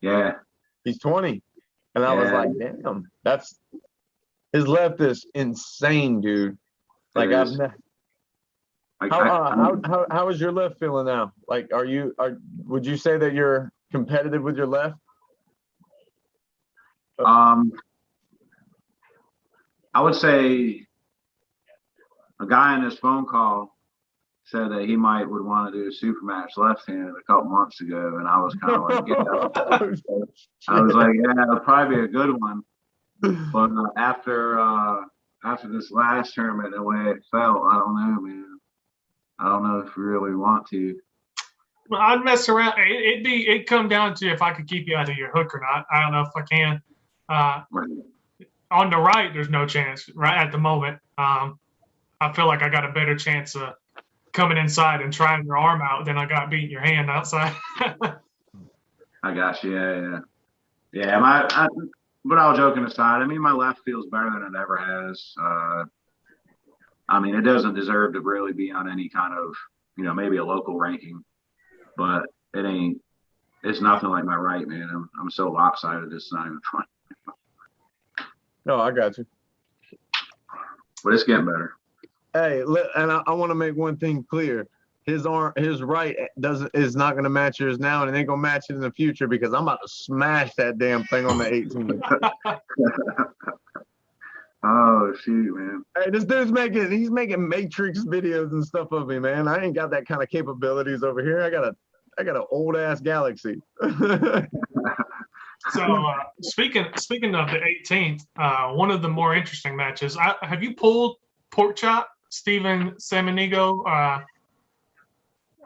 Yeah. He's 20. And I was Yeah. like, damn, his left is insane, dude. Like It I've is. Like how is your left feeling now? Like would you say that you're competitive with your left? um I would say a guy in this phone call said that he would want to do a super match left-handed a couple months ago, and I was kind of like, yeah. I was like, yeah, it'll probably be a good one. But after this last tournament, the way it felt, I don't know, man. I don't know if we really want to. Well, I'd mess around. It'd come down to if I could keep you out of your hook or not. I don't know if I can. On the right, there's no chance right at the moment. I feel like I got a better chance of coming inside and trying your arm out than I got beating your hand outside. I got you. Yeah. But all joking aside, I mean, my left feels better than it ever has. I mean, it doesn't deserve to really be on any kind of, maybe a local ranking, but it ain't. It's nothing like my right, man. I'm so lopsided. It's not even fun. No, I got you. But it's getting better. Hey, and I want to make one thing clear. His right is not going to match yours now, and it ain't going to match it in the future because I'm about to smash that damn thing on the 18. Oh shoot, man! Hey, this dude's making Matrix videos and stuff of me, man. I ain't got that kind of capabilities over here. I got an old ass Galaxy. So speaking of the 18th, one of the more interesting matches. Have you pulled Pork Chop, Steven Samanigo?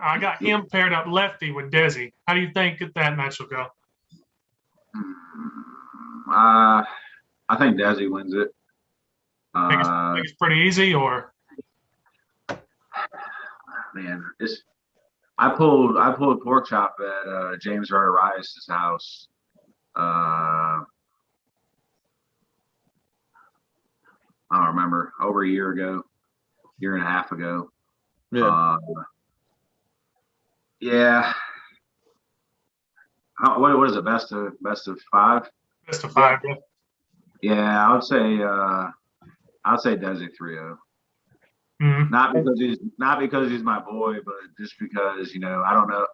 I got him paired up lefty with Desi. How do you think that match will go? I think Desi wins it. Think it's pretty easy, or man, I pulled Pork Chop at James Rice's house. I don't remember, over a year and a half ago. Yeah. Yeah. What is it? Best of 5? Best of 5. Yeah. Yeah, I would say Desi 3-0. Mm-hmm. Not because he's my boy, but just because I don't know.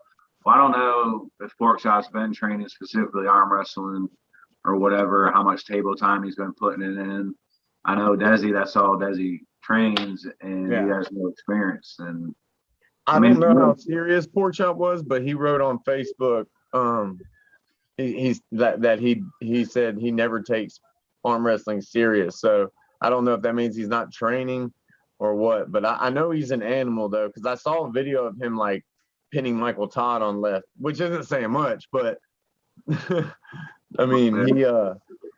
Well, I don't know if Pork Chop's been training specifically arm wrestling or whatever, how much table time he's been putting it in. I know Desi, that's all Desi trains, and he has no experience. And I don't know how serious Pork Chop was, but he wrote on Facebook, he said he never takes arm wrestling serious. So I don't know if that means he's not training or what, but I know he's an animal though, because I saw a video of him like pinning Michael Todd on left, which isn't saying much, but I mean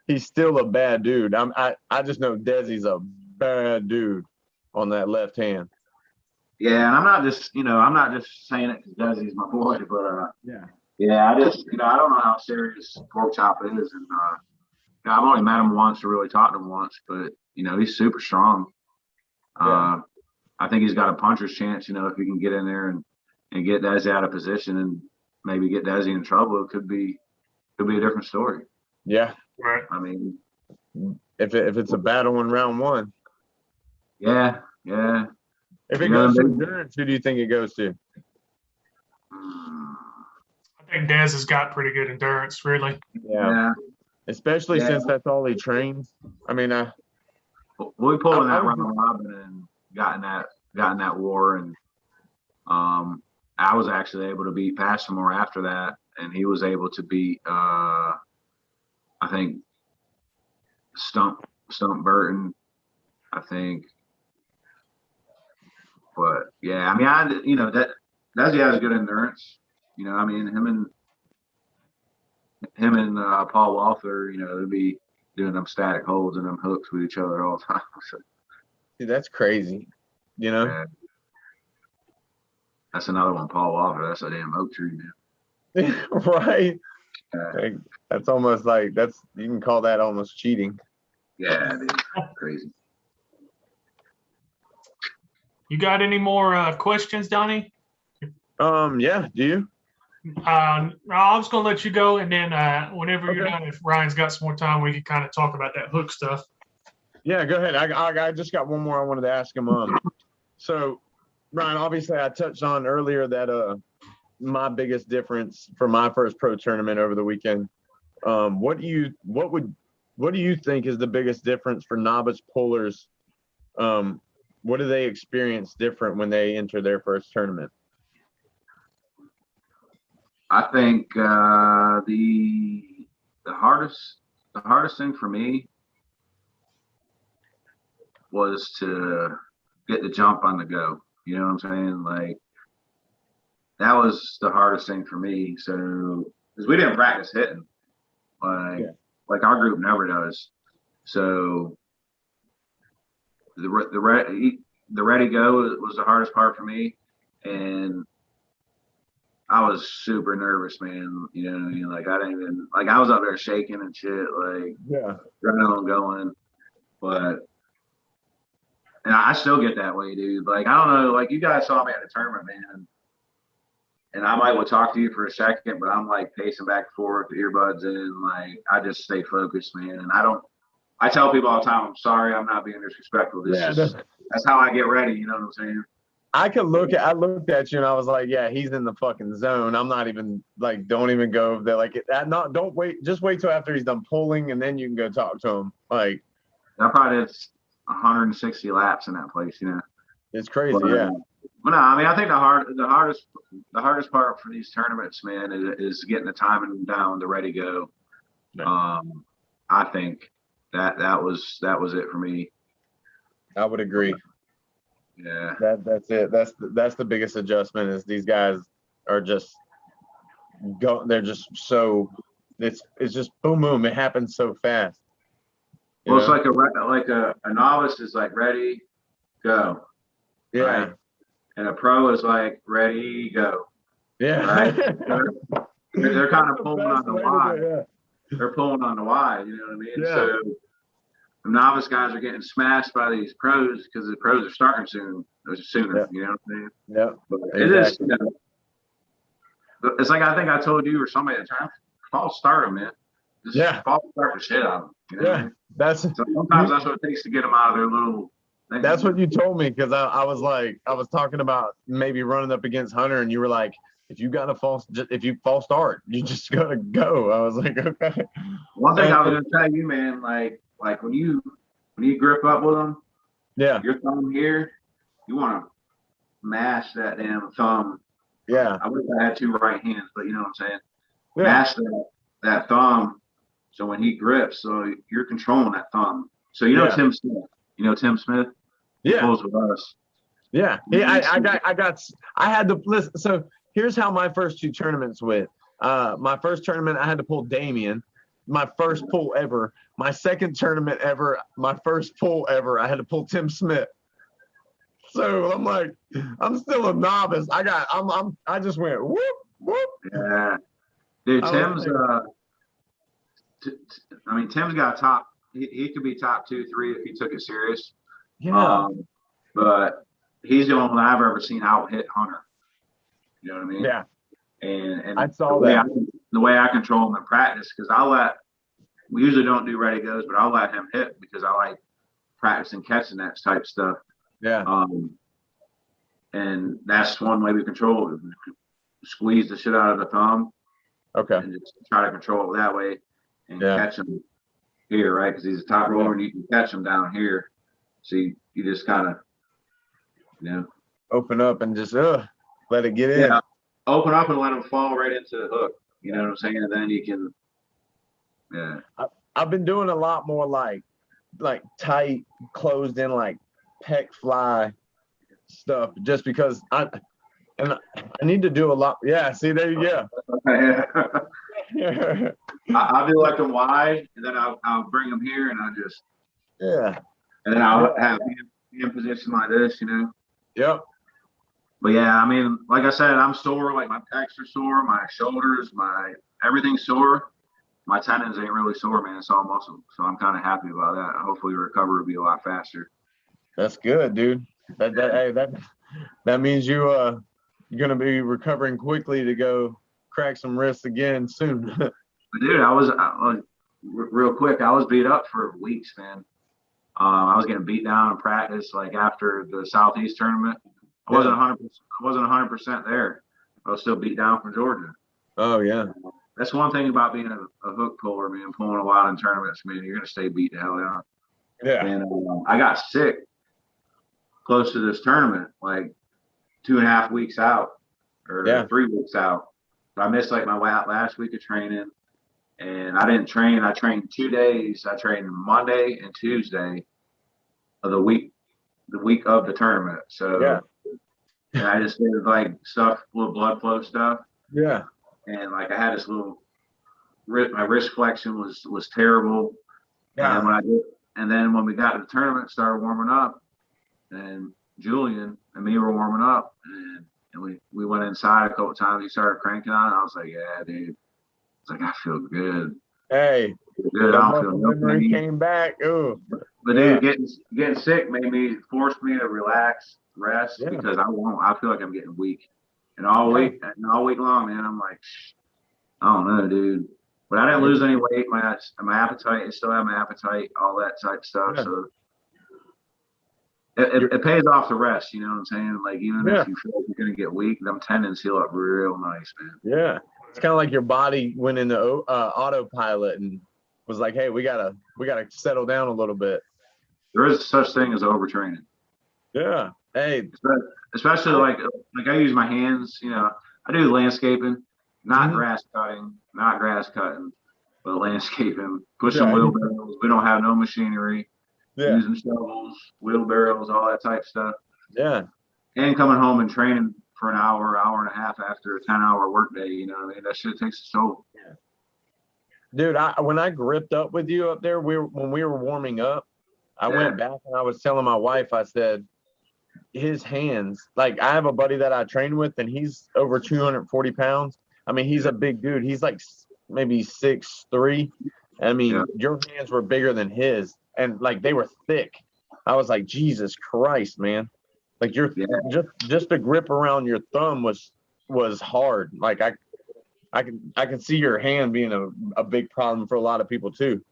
he's still a bad dude. I just know Desi's a bad dude on that left hand. Yeah, and I'm not just saying it because Desi's my boy, but I just I don't know how serious Pork Chop is, and I've only met him once or really talked to him once, but he's super strong. I think he's got a puncher's chance, if he can get in there and get Desi out of position and maybe get Desi in trouble. It could be a different story. Yeah. Right. I mean, if it's a battle in round 1. Yeah. If it goes to endurance, who do you think it goes to? I think Dez has got pretty good endurance, really. Yeah. Especially since that's all he trains. I mean, we pulled in that round robin and gotten that war, and I was actually able to beat Passmore after that, and he was able to beat I think Stump Burton, I think. But yeah, I mean, that Desi has good endurance. I mean, him and Paul Walther, they'd be doing them static holds and them hooks with each other all the time. So, see, that's crazy. Yeah. That's another one, Paul Walther. That's a damn oak tree, man. Right. That's almost like you can call that almost cheating. Yeah, dude. Crazy. You got any more questions, Donnie? Yeah. Do you? I'm just gonna let you go, and then whenever you're Okay. done, if Ryan's got some more time, we can kind of talk about that hook stuff. Yeah, go ahead. I just got one more I wanted to ask him. So Ryan, obviously I touched on earlier that my biggest difference for my first pro tournament over the weekend. What do you think is the biggest difference for novice pullers? What do they experience different when they enter their first tournament? I think the hardest thing for me was to get the jump on the go. You know what I'm saying? Like that was the hardest thing for me. So because we didn't practice hitting, like our group never does. So the ready go was the hardest part for me, and I was super nervous, man. You know what I mean? Like I didn't even like I was up there shaking and shit, like adrenaline going. But and I still get that way, dude. Like I don't know, like you guys saw me at the tournament, man. And I might will talk to you for a second, but I'm like pacing back and forth, earbuds in, like I just stay focused, man. And I tell people all the time, I'm sorry, I'm not being disrespectful. That's how I get ready, you know what I'm saying? I looked at you and I was like, yeah, he's in the fucking zone. I'm not even like, don't even go there. Like don't wait. Just wait till after he's done pulling and then you can go talk to him. Like I probably did 160 laps in that place, you know? It's crazy. Yeah. But no, I mean, I think the hardest part for these tournaments, man, is getting the timing down, the ready go. Yeah. I think that was it for me. I would agree. Yeah. That's it. That's the biggest adjustment is these guys are just they're just so it's just boom boom. It happens so fast. Well, it's like a novice is like ready, go. Yeah. Right? And a pro is like ready, go. Yeah. Right? They're kind of pulling on the wide. Yeah. They're pulling on the wide, you know what I mean? Yeah. So the novice guys are getting smashed by these pros because the pros are starting sooner, yeah. You know what I mean? Yeah. But exactly. It is, you know, it's like I think I told you or somebody at the time, false start them, man. Just false start the shit out of them. You know what I mean? Sometimes that's what it takes to get them out of their little thing. That's what you told me because I was talking about maybe running up against Hunter and you were like, if you false start, you just gotta go. I was like, okay. One thing I was gonna tell you, man, like when you grip up with them, your thumb here, you want to mash that damn thumb. Yeah. I wish I had two right hands, but you know what I'm saying. Yeah. Mash that thumb, so when he grips, so you're controlling that thumb. So you know Tim Smith. You know Tim Smith. He pulls with us. Yeah. I had to listen. So here's how my first two tournaments went. My first tournament, I had to pull Damien. My first pull ever. My second tournament ever. My first pull ever. I had to pull Tim Smith. So I'm like, I'm still a novice. I just went whoop whoop. Yeah, dude. Tim's Tim's got top. He could be top 2, 3 if he took it serious. Yeah. But he's the only one I've ever seen out hit Hunter. You know what I mean? Yeah. And I saw that. The way I control him in practice, because we usually don't do ready goes, but I'll let him hit because I like practicing catching that type stuff. Yeah. And that's one way we control it. Squeeze the shit out of the thumb. Okay. And just try to control it that way and catch him here, right? Because he's a top roller and you can catch him down here. So you just kind of, open up and just let it get in. Yeah. Open up and let him fall right into the hook. You know what I'm saying? And then you can. Yeah. I've been doing a lot more like tight, closed in, like pec fly stuff, just because I need to do a lot. Yeah. See, there you go. I'll do like a wide, and then I'll bring him here, and I just. Yeah. And then I'll have him in position like this, Yep. But yeah, I mean, like I said, I'm sore. Like my pecs are sore, my shoulders, everything's sore. My tendons ain't really sore, man. It's all muscle. So I'm kind of happy about that. Hopefully, recovery will be a lot faster. That's good, dude. That means you're gonna be recovering quickly to go crack some wrists again soon. Dude, real quick. I was beat up for weeks, man. I was getting beat down in practice, like after the Southeast tournament. I wasn't 100%. I wasn't 100% there. I was still beat down from Georgia. Oh yeah. That's one thing about being a hook puller, man. Pulling a lot in tournaments, man. You're gonna stay beat the hell down. Yeah. And I got sick close to this tournament, like 2.5 weeks out or 3 weeks out. But I missed like my last week of training, and I didn't train. I trained 2 days. I trained Monday and Tuesday of the week of the tournament. So and I just did like stuff, little blood flow stuff. Yeah. And like I had this little my wrist flexion was terrible. Yeah. And then when we got to the tournament, started warming up, and Julian and me were warming up, and we went inside a couple times. He started cranking on it. I was like, yeah, dude. It's like, I feel good. Hey, good. I don't feel no pain. Came back. Ooh. But dude, getting sick forced me to relax, rest, because I feel like I'm getting weak. And all week long, man, I'm like, I don't know, dude. But I didn't lose any weight. My appetite, I still have my appetite, all that type stuff. Yeah. So it pays off the rest, you know what I'm saying? Like, even if you feel like you're going to get weak, them tendons heal up real nice, man. Yeah. It's kind of like your body went into autopilot and was like, hey, we gotta settle down a little bit. There is such thing as overtraining. Yeah. Hey. Especially like I use my hands, you know, I do landscaping, not grass cutting, but landscaping, pushing wheelbarrows. We don't have no machinery. Yeah. Using shovels, wheelbarrows, all that type stuff. Yeah. And coming home and training for an hour and a half after a 10-hour workday, you know what I mean? That shit takes a toll. Yeah. Dude, when I gripped up with you up there, when we were warming up, I went back and I was telling my wife, I said, his hands, like I have a buddy that I train with and he's over 240 pounds. I mean, he's a big dude. He's like maybe 6'3". I mean, your hands were bigger than his and like they were thick. I was like, Jesus Christ, man. Like just the grip around your thumb was hard. Like I can see your hand being a big problem for a lot of people too.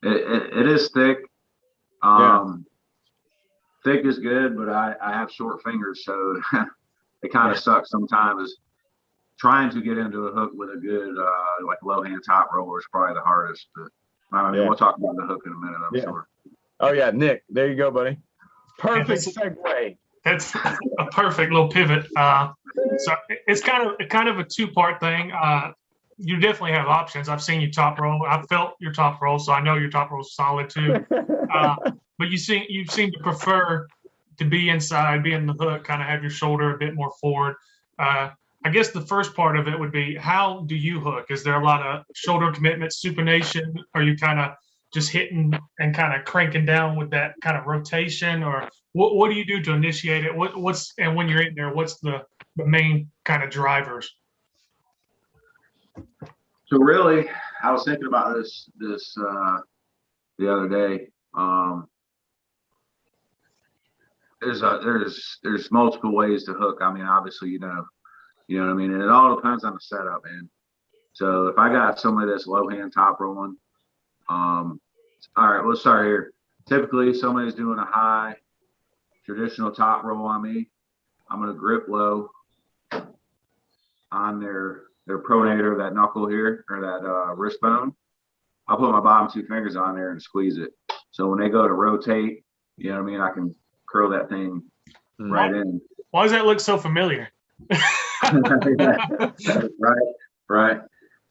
It is thick. Thick is good, but I have short fingers, so it kind of sucks sometimes. Trying to get into a hook with a good like low hand top roller is probably the hardest. But we'll talk about the hook in a minute, I'm sure. Oh yeah, Nick, there you go, buddy. Perfect segue. That's a perfect little pivot. So it's kind of a two-part thing. You definitely have options. I've seen you top roll. I felt your top roll, so I know your top roll's solid too. But you seem to prefer to be inside, be in the hook, kind of have your shoulder a bit more forward. I guess the first part of it would be, how do you hook? Is there a lot of shoulder commitment, supination? Are you kind of just hitting and kind of cranking down with that kind of rotation, or what do you do to initiate it? And when you're in there, what's the main kind of drivers? So really, I was thinking about this the other day. There's multiple ways to hook. I mean, obviously, you know what I mean? And it all depends on the setup, man. So if I got somebody that's low hand top rolling, all right, let's start here. Typically, somebody's doing a high traditional top roll on me. I'm going to grip low on their pronator, that knuckle here, or that wrist bone. I'll put my bottom 2 fingers on there and squeeze it. So when they go to rotate, you know what I mean, I can curl that thing right in. Why does that look so familiar? Right.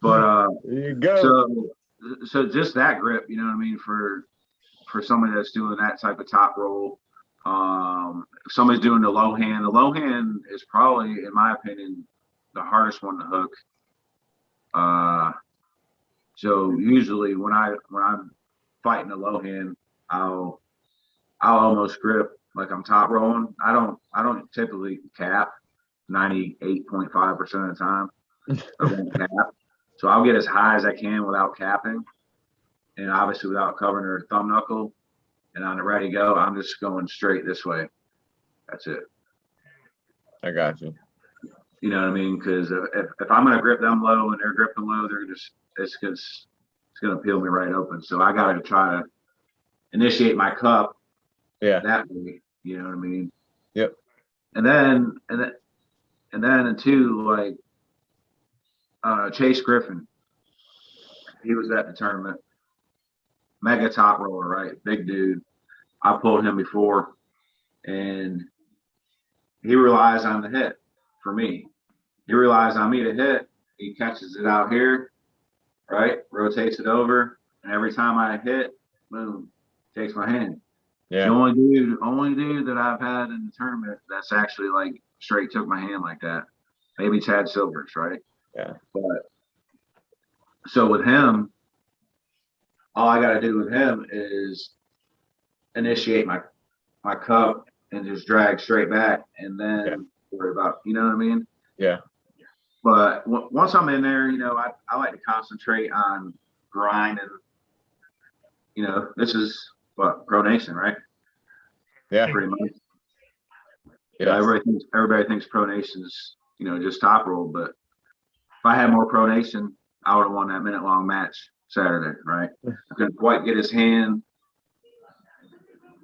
But there you go. So just that grip, you know what I mean, for somebody that's doing that type of top roll. If somebody's doing the low hand is probably, in my opinion, the hardest one to hook. So usually when I'm fighting the low hand, I'll almost grip like I'm top rolling. I don't typically cap 98.5% of the time. I won't cap. So I'll get as high as I can without capping, and obviously without covering her thumb knuckle. And on the ready go, I'm just going straight this way. That's it. I got you. You know what I mean? Because if I'm going to grip them low and they're gripping low, it's going to peel me right open. So I got to try to initiate my cup that way. You know what I mean? Yep. And then two, like Chase Griffin, he was at the tournament. Mega top roller, right? Big dude. I pulled him before, and he relies on the hit for me. He relies on me to hit. He catches it out here, right? Rotates it over, and every time I hit, boom, takes my hand. Yeah. The only dude that I've had in the tournament that's actually like straight took my hand like that. Maybe Chad Silvers, right? Yeah. But so with him, all I got to do with him is initiate my cup and just drag straight back, and then worry about, you know what I mean? Yeah. But once I'm in there, you know, I like to concentrate on grinding. You know, this is what Pro Nation, right? Yeah. Pretty much. Yeah. You know, everybody thinks Pro Nation's, you know, just top roll, but if I had more Pro Nation, I would have won that minute-long match Saturday, right? I couldn't quite get his hand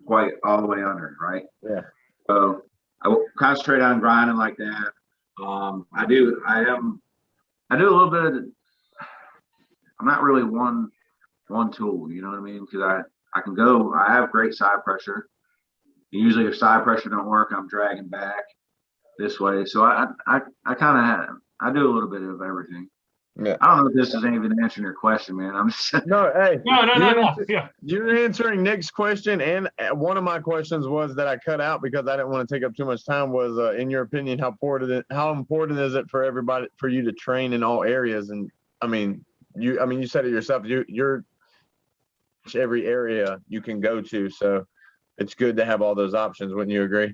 quite all the way under, right? Yeah. So I will concentrate on grinding like that. I do a little bit of, I'm not really one tool, you know what I mean? Because I have great side pressure. Usually if side pressure don't work, I'm dragging back this way. So I kind of I do a little bit of everything. Yeah. I don't know if this is even answering your question, man. I'm just no. Hey, no. Yeah, you're answering Nick's question, and one of my questions was that I cut out because I didn't want to take up too much time. Was in your opinion, how important is it for everybody for you to train in all areas? And you said it yourself. You're every area you can go to, so it's good to have all those options. Wouldn't you agree?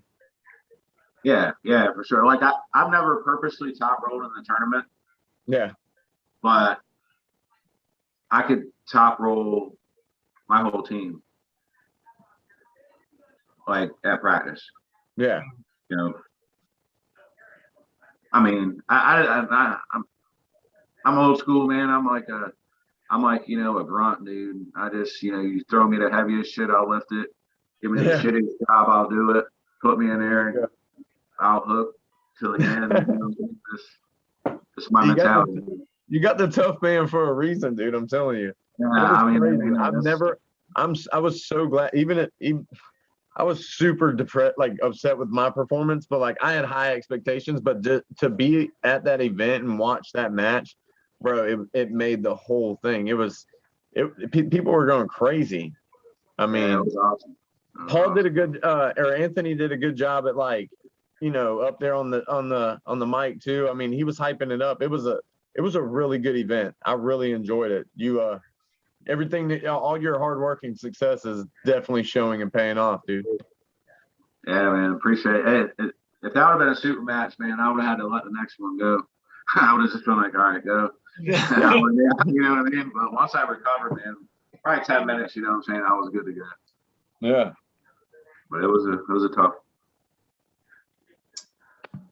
Yeah, for sure. Like I've never purposely top rolled in the tournament. Yeah. But I could top roll my whole team, like at practice. Yeah. You know, I mean, I'm old school, man. I'm like you know, a grunt, dude. I just, you know, you throw me the heaviest shit, I'll lift it. Give me the shittiest job, I'll do it. Put me in there, and I'll hook till the end. You know, just my mentality. You got the tough man for a reason, dude. I'm telling you. Yeah, I mean, I was so glad. I was super depressed, like upset with my performance, but like I had high expectations. But to be at that event and watch that match, bro, it made the whole thing. People were going crazy. I mean, it was awesome. Paul did a good, or Anthony did a good job at, like, you know, up there on the mic too. I mean, he was hyping it up. It was a really good event. I really enjoyed it. Everything, all your hard work and success is definitely showing and paying off, dude. Yeah, man, appreciate it. If that would have been a super match, man, I would have had to let the next one go. I would have just been like, all right, go. Yeah, you know what I mean? But once I recovered, man, probably 10 minutes, you know what I'm saying, I was good to go. Yeah. But it was a tough.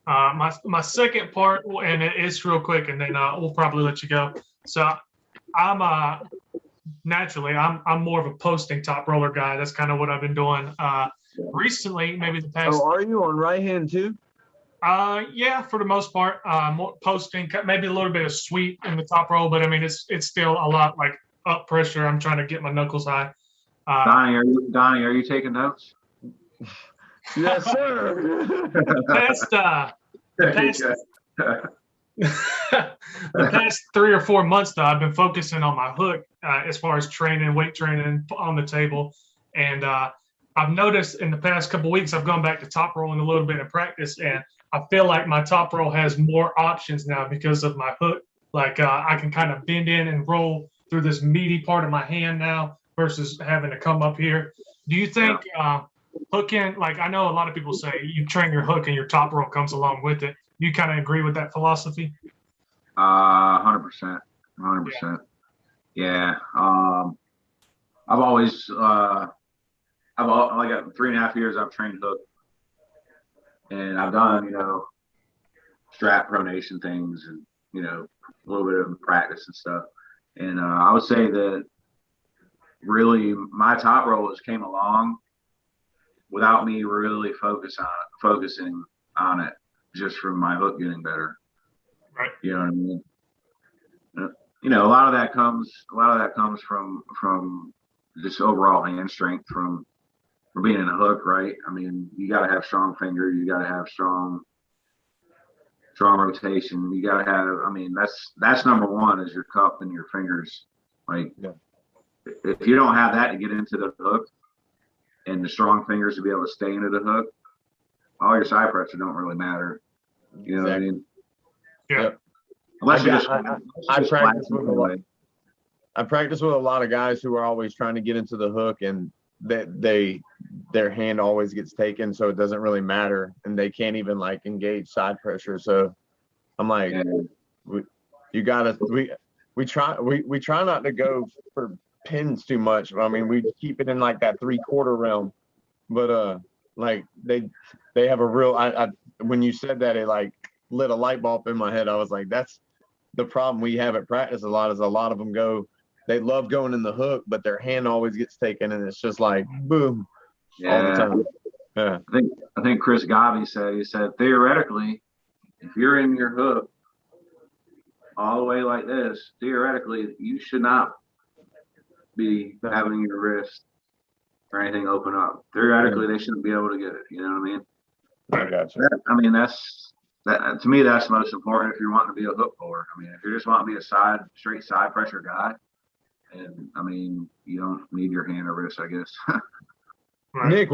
My second part, and it's real quick, and then we'll probably let you go. So I'm naturally I'm more of a posting top roller guy. That's kind of what I've been doing recently. Maybe the past. Oh, are you on right hand too? Yeah, for the most part, more posting, maybe a little bit of sweep in the top roll, but I mean it's still a lot like up pressure. I'm trying to get my knuckles high. Donnie, are you taking notes? Yes, sir. The past 3 or 4 months, though, I've been focusing on my hook as far as weight training on the table. And I've noticed in the past couple of weeks, I've gone back to top rolling a little bit in practice. And I feel like my top roll has more options now because of my hook. Like I can kind of bend in and roll through this meaty part of my hand now versus having to come up here. Do you think hooking, like I know a lot of people say you train your hook and your top roll comes along with it. Do you kind of agree with that philosophy? 100%. Yeah. I've always, like 3.5 years I've trained hook, and I've done, you know, strap pronation things, and a little bit of practice and stuff. And I would say that really my top rollers came along without me really focusing on it, just from my hook getting better. Right. You know what I mean? A lot of that comes from just overall hand strength from being in a hook, right? I mean, you got to have strong fingers, you got to have strong rotation. You got to have, I mean, that's number one, is your cup and your fingers. Like, if you don't have that to get into the hook and the strong fingers to be able to stay into the hook, all your side pressure don't really matter. You know what I mean? Yeah. Unless I practice with a lot of guys who are always trying to get into the hook, and their hand always gets taken, so it doesn't really matter, and they can't even like engage side pressure. So I'm like, we try not to go for pins too much. I mean, we keep it in like that 3/4 realm, but like they have a real. When you said that, it like lit a light bulb in my head. I was like, that's the problem we have at practice a lot, is a lot of them they love going in the hook, but their hand always gets taken, and it's just like boom all the time. Yeah. I think Chris Gavi said theoretically, if you're in your hook all the way like this, theoretically you should not be having your wrist or anything open up. Theoretically, they shouldn't be able to get it. You know what I mean? I got you. I mean, that to me, that's most important if you're wanting to be a hook puller. I mean, if you're just wanting to be a straight side pressure guy, and I mean, you don't need your hand or wrist, I guess. Right.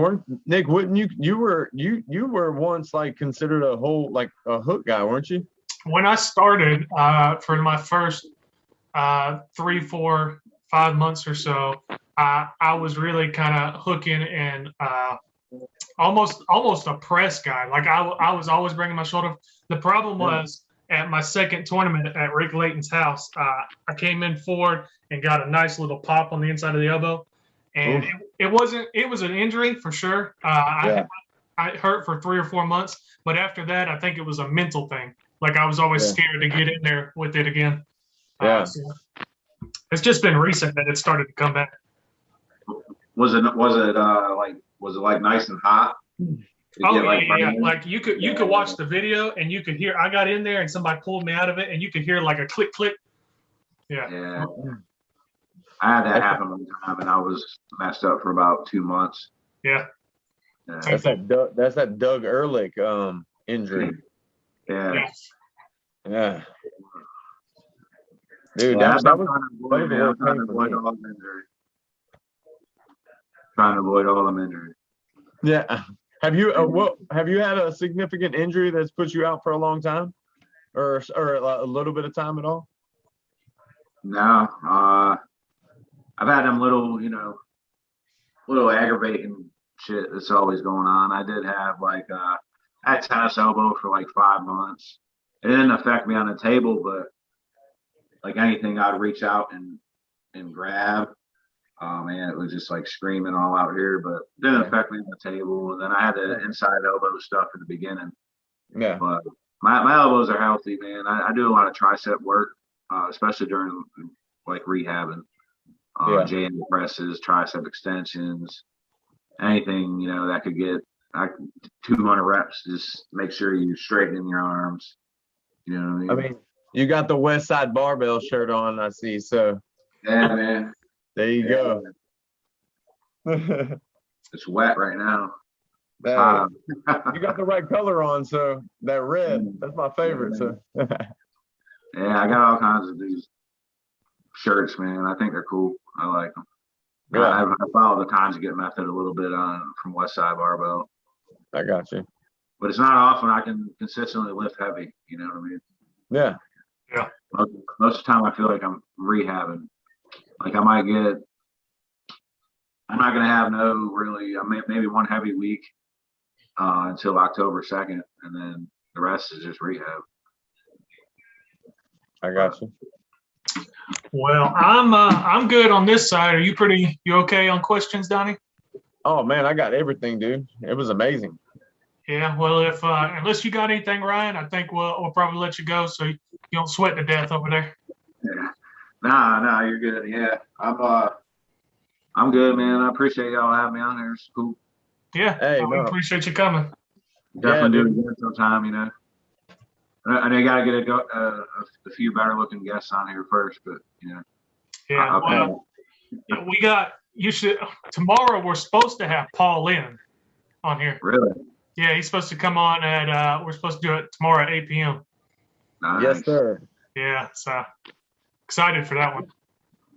Nick, wouldn't you were once like considered a hook guy, weren't you? When I started, for my first 3, 4, 5 months or so, I was really kind of hooking and almost a press guy. Like I was always bringing my shoulder. The problem was at my second tournament at Rick Layton's house, I came in forward and got a nice little pop on the inside of the elbow, and it was an injury for sure. I hurt for 3 or 4 months, but after that, I think it was a mental thing. Like I was always scared to get in there with it again. So it's just been recent that it started to come back. Was it like nice and hot? Yeah. Like you could watch the video and you could hear. I got in there and somebody pulled me out of it, and you could hear like a click click. Yeah. I had that happen one time, and I was messed up for about 2 months. Yeah. That's that Doug Ehrlich injury. Yeah. Dude, that was trying to avoid all them injuries. Yeah. Have you had a significant injury that's put you out for a long time, or a little bit of time at all? No. I've had them little aggravating shit that's always going on. I did have I had tennis elbow for like 5 months. It didn't affect me on the table, but like anything I'd reach out and grab. Oh man, it was just like screaming all out here, but it didn't affect me on the table. And then I had the inside elbow stuff at the beginning. Yeah. But my elbows are healthy, man. I do a lot of tricep work, especially during like rehabbing. JM presses, tricep extensions, anything, that could get 200 reps. Just make sure you straighten your arms. You know what I mean? You got the West Side Barbell shirt on, I see. So yeah, man. There you go. It's wet right now. You got the right color on, so that red, that's my favorite. So yeah, I got all kinds of these shirts, man. I think they're cool. I like them. Yeah. I follow the conjugate method a little bit from West Side Barbell. I got you. But it's not often I can consistently lift heavy. You know what I mean? Yeah. Most of the time, I feel like I'm rehabbing. Like I'm not going to have maybe one heavy week until October 2nd, and then the rest is just rehab. I got you. Well, I'm good on this side. Are you okay on questions, Donnie? Oh man, I got everything, dude. It was amazing. Yeah, well, if unless you got anything, Ryan, I think we'll probably let you go so you don't sweat to death over there. Yeah. Nah, you're good. Yeah, I'm good, man. I appreciate y'all having me on here. It's cool. Yeah, Hey, we appreciate you coming. Definitely do it again sometime, you know. And I gotta get a few better looking guests on here first, but you know. Yeah, we got. You should tomorrow. We're supposed to have Paul in on here. Really? Yeah, he's supposed to come on at. We're supposed to do it tomorrow at 8 p.m. Nice. Yes, sir. Yeah, so excited for that one.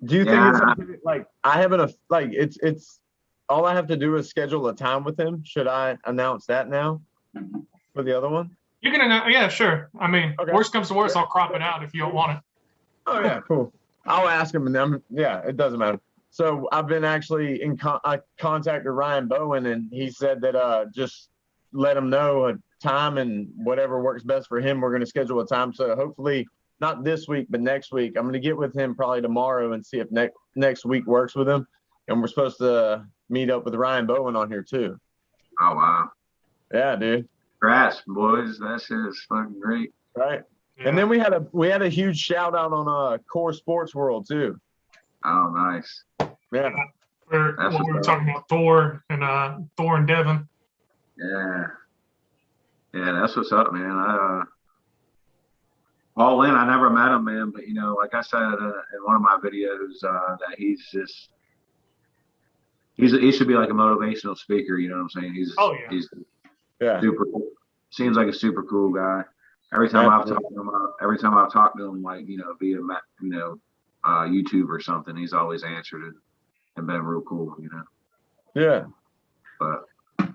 Do you think it's okay, like I haven't like it's all I have to do is schedule a time with him? Should I announce that now for the other one? You can announce, yeah, sure. I mean, worst comes to worst, I'll crop it out if you don't want it. Oh yeah, cool. I'll ask him and then it doesn't matter. So I've been actually I contacted Ryan Bowen and he said that just let him know a time and whatever works best for him. We're going to schedule a time. So hopefully not this week, but next week. I'm going to get with him probably tomorrow and see if next week works with him. And we're supposed to meet up with Ryan Bowen on here too. Oh wow. Yeah, dude. Congrats, boys. That shit is fucking great. Right. Yeah. And then we had a huge shout out on Core Sports World too. Oh, nice. Yeah. When we were talking about Thor and Devin. Yeah. Yeah, that's what's up, man. Paul Lynn, I never met him, man, but you know, like I said in one of my videos, that he should be like a motivational speaker. You know what I'm saying? He's super cool. Seems like a super cool guy. Every time I've talked to him, like, you know, via YouTube or something, he's always answered it and been real cool, you know. Yeah. But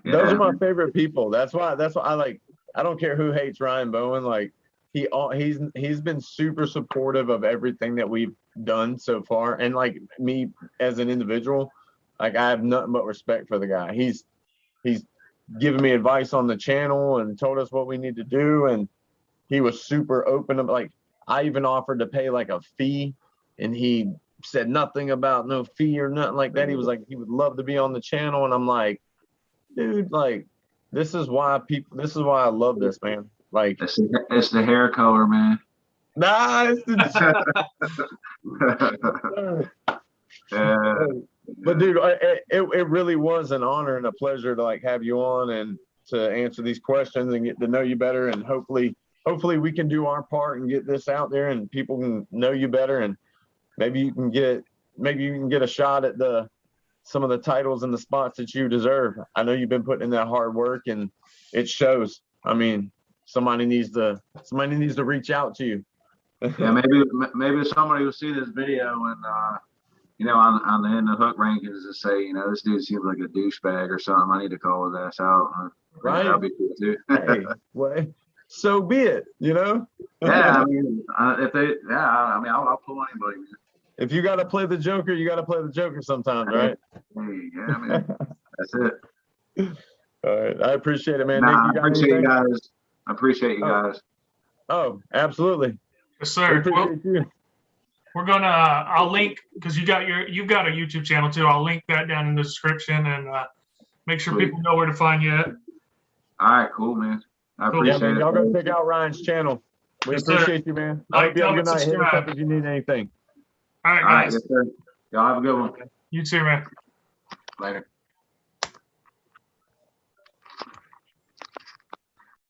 those are my favorite people. That's why I like. I don't care who hates Ryan Bowen. Like he's been super supportive of everything that we've done so far, and like me as an individual, like I have nothing but respect for the guy. He's given me advice on the channel and told us what we need to do, and he was super open. Like I even offered to pay like a fee, and he said nothing about no fee or nothing like that. He was like he would love to be on the channel, and I'm like, dude, like this is why I love this, man. Like it's the hair color, man. Nah, but dude, it really was an honor and a pleasure to like have you on and to answer these questions and get to know you better, and hopefully we can do our part and get this out there and people can know you better, and maybe you can get a shot at some of the titles and the spots that you deserve. I know you've been putting in that hard work and it shows. I mean, somebody needs to reach out to you. Yeah, maybe somebody will see this video and you know, on the end of the hook rankings and say, you know, this dude seems like a douchebag or something. I need to call his ass out. Right. That'd be cool too. Hey, well, so be it, you know? Yeah, I mean, I'll pull anybody, man. If you got to play the Joker, you got to play the Joker sometimes, right? Hey, yeah, man. That's it. All right. I appreciate it, man. Nah, Nick, I appreciate you guys. Oh, absolutely. Yes, sir. You. We're gonna. I'll link because you've got a YouTube channel too. I'll link that down in the description and make sure people know where to find you at. All right, cool, man. I appreciate it. Y'all go check out Ryan's channel. We appreciate you, man. I hope you have a good night. Hit us up if you need anything. All right, guys. Yes, sir. Y'all have a good one. You too, man. Later.